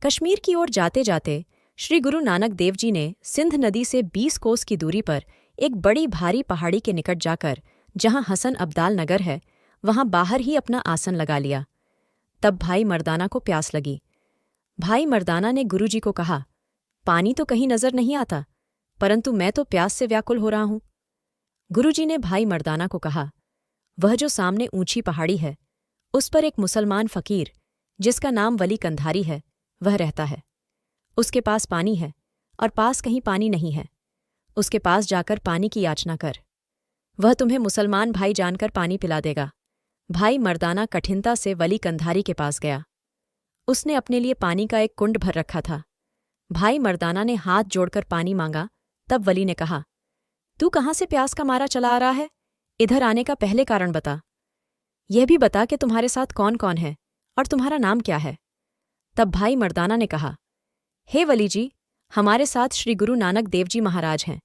कश्मीर की ओर जाते जाते श्री गुरु नानक देव जी ने सिंध नदी से 20 कोस की दूरी पर एक बड़ी भारी पहाड़ी के निकट जाकर, जहां हसन अब्दाल नगर है, वहां बाहर ही अपना आसन लगा लिया। तब भाई मर्दाना को प्यास लगी। भाई मर्दाना ने गुरुजी को कहा, पानी तो कहीं नजर नहीं आता, परंतु मैं तो प्यास से व्याकुल हो रहा हूं। गुरुजी ने भाई मर्दाना को कहा, वह जो सामने ऊंची पहाड़ी है, उस पर एक मुसलमान फकीर, जिसका नाम वली कंधारी है, वह रहता है। उसके पास पानी है और पास कहीं पानी नहीं है। उसके पास जाकर पानी की याचना कर, वह तुम्हें मुसलमान भाई जानकर पानी पिला देगा। भाई मर्दाना कठिनता से वली कंधारी के पास गया। उसने अपने लिए पानी का एक कुंड भर रखा था। भाई मर्दाना ने हाथ जोड़कर पानी मांगा। तब वली ने कहा, तू कहाँ से प्यास का मारा चला आ रहा है? इधर आने का पहले कारण बता। यह भी बता कि तुम्हारे साथ कौन कौन है और तुम्हारा नाम क्या है। तब भाई मर्दाना ने कहा, हे वली जी, हमारे साथ श्री गुरु नानक देव जी महाराज हैं,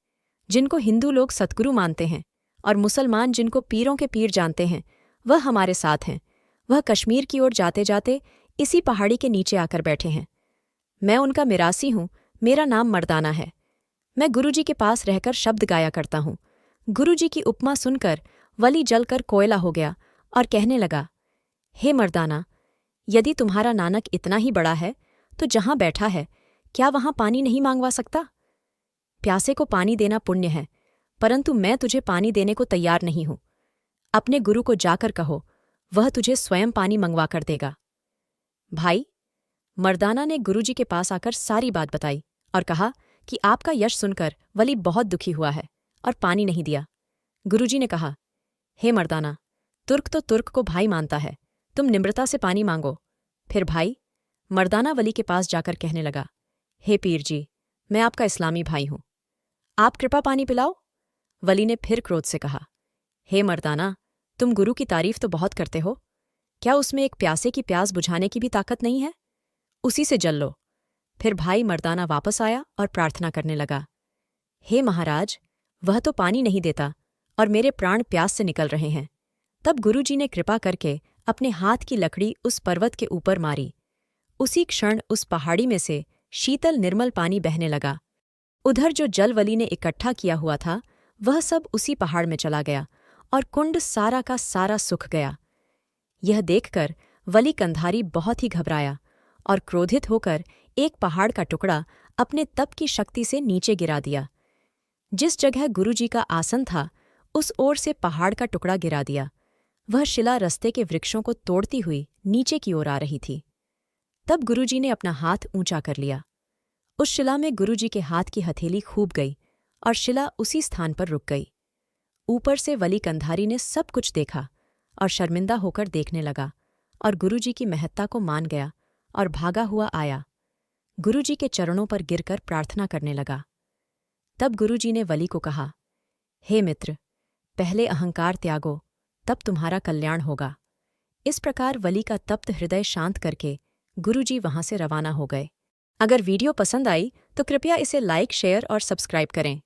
जिनको हिंदू लोग सतगुरु मानते हैं, और मुसलमान जिनको पीरों के पीर जानते हैं, वह हमारे साथ हैं। वह कश्मीर की ओर जाते जाते इसी पहाड़ी के नीचे आकर बैठे हैं। मैं उनका मिरासी हूँ। मेरा नाम मर्दाना है। मैं गुरुजी के पास रहकर शब्द गाया करता हूँ। गुरुजी की उपमा सुनकर वली जलकर कोयला हो गया और कहने लगा, हे मर्दाना, यदि तुम्हारा नानक इतना ही बड़ा है तो जहां बैठा है, क्या वहां पानी नहीं मांगवा सकता? प्यासे को पानी देना पुण्य है, परंतु मैं तुझे पानी देने को तैयार नहीं हूं। अपने गुरु को जाकर कहो, वह तुझे स्वयं पानी मंगवा कर देगा। भाई मर्दाना ने गुरुजी के पास आकर सारी बात बताई और कहा कि आपका यश सुनकर वली बहुत दुखी हुआ है और पानी नहीं दिया। गुरुजी ने कहा, हे मर्दाना, तुर्क तो तुर्क को भाई मानता है, तुम निम्रता से पानी मांगो। फिर भाई मर्दाना वली के पास जाकर कहने लगा, हे पीर जी, मैं आपका इस्लामी भाई हूं, आप कृपा पानी पिलाओ। वली ने फिर क्रोध से कहा, हे मर्दाना, तुम गुरु की तारीफ तो बहुत करते हो, क्या उसमें एक प्यासे की प्यास बुझाने की भी ताकत नहीं है? उसी से जल लो। फिर भाई मर्दाना वापस आया और प्रार्थना करने लगा, हे महाराज, वह तो पानी नहीं देता और मेरे प्राण प्यास से निकल रहे हैं। तब गुरुजी ने कृपा करके अपने हाथ की लकड़ी उस पर्वत के ऊपर मारी। उसी क्षण उस पहाड़ी में से शीतल निर्मल पानी बहने लगा। उधर जो जल वली ने इकट्ठा किया हुआ था, वह सब उसी पहाड़ में चला गया और कुंड सारा का सारा सूख गया। यह देखकर वली कंधारी बहुत ही घबराया और क्रोधित होकर एक पहाड़ का टुकड़ा अपने तप की शक्ति से नीचे गिरा दिया। जिस जगह गुरुजी का आसन था, उस ओर से पहाड़ का टुकड़ा गिरा दिया। वह शिला रस्ते के वृक्षों को तोड़ती हुई नीचे की ओर आ रही थी। तब गुरुजी ने अपना हाथ ऊंचा कर लिया। उस शिला में गुरुजी के हाथ की हथेली खूब गई और शिला उसी स्थान पर रुक गई। ऊपर से वली कंधारी ने सब कुछ देखा और शर्मिंदा होकर देखने लगा और गुरुजी की महत्ता को मान गया और भागा हुआ आया। गुरुजी के चरणों पर गिरकर प्रार्थना करने लगा। तब गुरुजी ने वली को कहा, हे मित्र, पहले अहंकार त्यागो, तब तुम्हारा कल्याण होगा। इस प्रकार वली का तप्त हृदय शांत करके गुरुजी वहां से रवाना हो गए। अगर वीडियो पसंद आई तो कृपया इसे लाइक, शेयर और सब्सक्राइब करें।